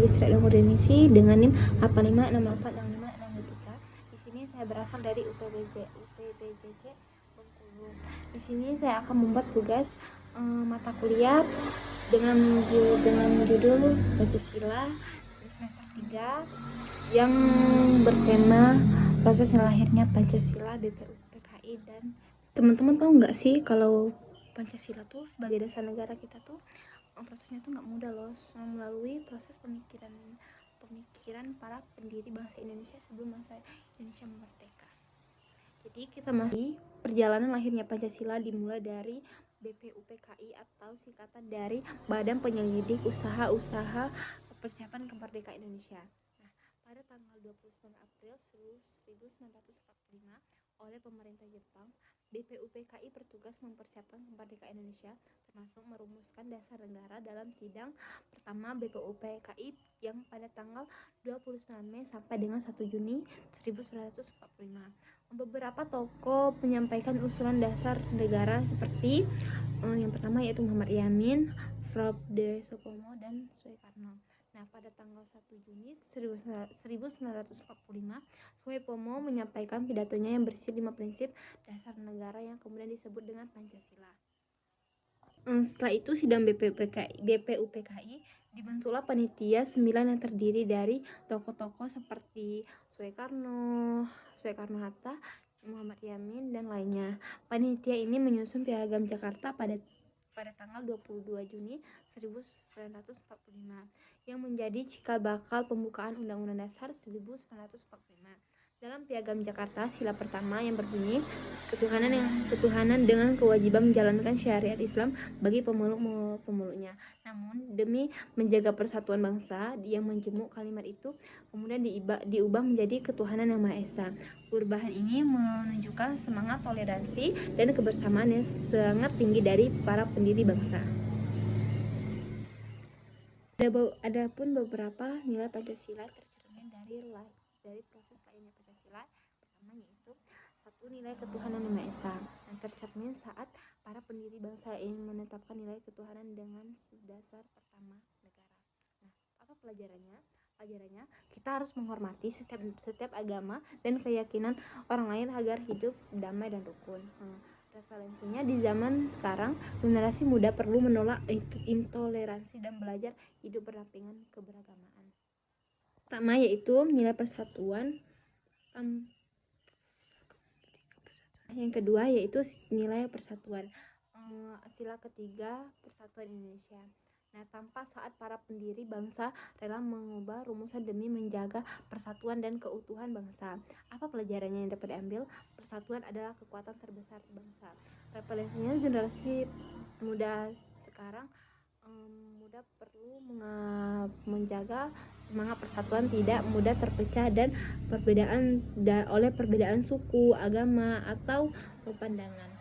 Listrik dan Koordinasi dengan NIM 85686563. Di sini saya berasal dari UPBJC Bengkulu. Di sini saya akan membuat tugas mata kuliah dengan judul Pancasila semester 3 yang bertema proses lahirnya Pancasila, BPUPKI. Dan teman-teman tahu nggak sih kalau Pancasila tuh sebagai dasar negara kita tuh prosesnya tuh nggak mudah loh, melalui proses pemikiran para pendiri bangsa Indonesia sebelum bangsa Indonesia merdeka. Jadi kita masih perjalanan lahirnya Pancasila dimulai dari BPUPKI atau singkatan dari Badan Penyelidik Usaha-Usaha Persiapan Kemerdekaan Indonesia. Nah, pada tanggal 29 April 1945 oleh pemerintah Jepang, BPUPKI bertugas mempersiapkan kemerdekaan Indonesia, termasuk merumuskan dasar negara dalam sidang pertama BPUPKI yang pada tanggal 29 Mei sampai dengan 1 Juni 1945. Beberapa tokoh menyampaikan usulan dasar negara seperti yang pertama yaitu Muhammad Yamin, Frode de Soekarno, dan Soekarno. Nah, pada tanggal 1 Juni 1945, Soepomo menyampaikan pidatonya yang berisi 5 prinsip dasar negara yang kemudian disebut dengan Pancasila. Setelah itu sidang BPUPKI dibentuklah panitia 9 yang terdiri dari tokoh-tokoh seperti Soekarno Hatta, Muhammad Yamin, dan lainnya. Panitia ini menyusun Piagam Jakarta pada tanggal 22 Juni 1945 yang menjadi cikal bakal pembukaan Undang-Undang Dasar 1945. Dalam Piagam Jakarta, sila pertama yang berbunyi ketuhanan dengan kewajiban menjalankan syariat Islam bagi pemeluknya. Namun demi menjaga persatuan bangsa yang menjemuk kalimat itu kemudian diubah menjadi ketuhanan yang Maha Esa. Perubahan ini menunjukkan semangat toleransi dan kebersamaan yang sangat tinggi dari para pendiri bangsa. Adapun beberapa nilai Pancasila tercermin dari proses lahirnya Pancasila. Pertama yaitu satu, nilai ketuhanan yang Maha Esa yang tercermin saat para pendiri bangsa ini menetapkan nilai ketuhanan dengan dasar pertama negara. Nah, apa pelajarannya? Pelajarannya, kita harus menghormati setiap agama dan keyakinan orang lain agar hidup damai dan rukun. Referensinya, di zaman sekarang generasi muda perlu menolak intoleransi dan belajar hidup berdampingan keberagamaan. Pertama yaitu nilai persatuan. Yang kedua yaitu nilai persatuan. Sila ketiga, persatuan Indonesia. Nah, tanpa saat para pendiri bangsa rela mengubah rumusan demi menjaga persatuan dan keutuhan bangsa. Apa pelajarannya yang dapat diambil? Persatuan adalah kekuatan terbesar bangsa. Referensinya, generasi muda sekarang muda perlu menjaga semangat persatuan, tidak mudah terpecah dan oleh perbedaan suku, agama, atau pandangan.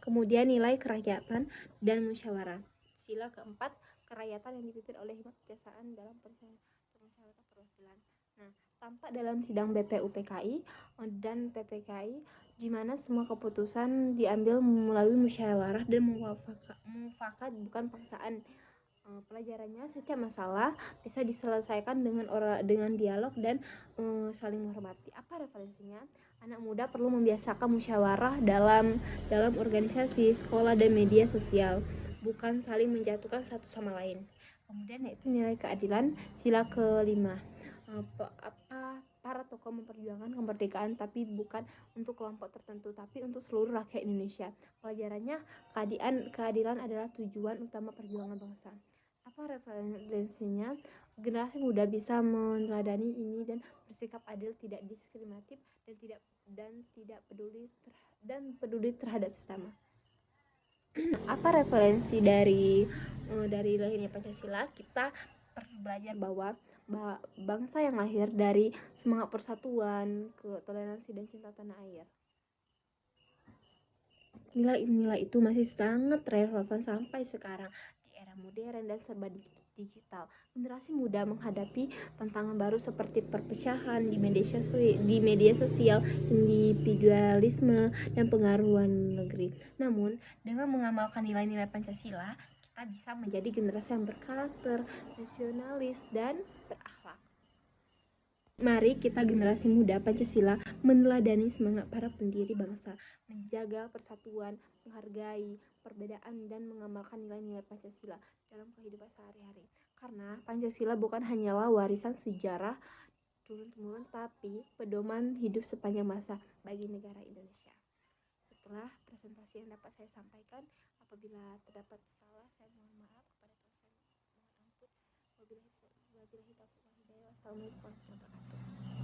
Kemudian nilai kerakyatan dan musyawarah. Sila keempat, kerakyatan yang dipimpin oleh hikmat kebijaksanaan dalam permusyawaratan perwakilan. Nah, tampak dalam sidang BPUPKI dan PPKI di mana semua keputusan diambil melalui musyawarah dan mufakat, bukan paksaan. Pelajarannya, setiap masalah bisa diselesaikan dengan dialog dan saling menghormati. Apa referensinya? Anak muda perlu membiasakan musyawarah dalam organisasi, sekolah, dan media sosial, bukan saling menjatuhkan satu sama lain. Kemudian yaitu nilai keadilan, sila kelima. Para tokoh memperjuangkan kemerdekaan tapi bukan untuk kelompok tertentu, tapi untuk seluruh rakyat Indonesia. Pelajarannya, keadilan adalah tujuan utama perjuangan bangsa. Apa referensinya? Generasi muda bisa meneladani ini dan bersikap adil, tidak diskriminatif, dan tidak peduli terhadap sesama. Apa referensi dari lahirnya Pancasila? Kita perlu belajar bahwa bangsa yang lahir dari semangat persatuan, toleransi, dan cinta tanah air. Nilai-nilai itu masih sangat relevan sampai sekarang di era modern dan serba digital. Generasi muda menghadapi tantangan baru seperti perpecahan di media sosial, individualisme, dan pengaruh luar negeri. Namun, dengan mengamalkan nilai-nilai Pancasila, kita serta bisa menjadi generasi yang berkarakter, nasionalis, dan berakhlak. Mari kita generasi muda Pancasila meneladani semangat para pendiri bangsa, menjaga persatuan, menghargai perbedaan, dan mengamalkan nilai-nilai Pancasila dalam kehidupan sehari-hari. Karena Pancasila bukan hanyalah warisan sejarah turun-temurun, tapi pedoman hidup sepanjang masa bagi negara Indonesia. Itulah presentasi yang dapat saya sampaikan. Apabila terdapat salah, saya mohon maaf. Kepada Tuhan saya mohon ampun. Wabillahi taufiq wal hidayah. Wassalamualaikum warahmatullahi wabarakatuh.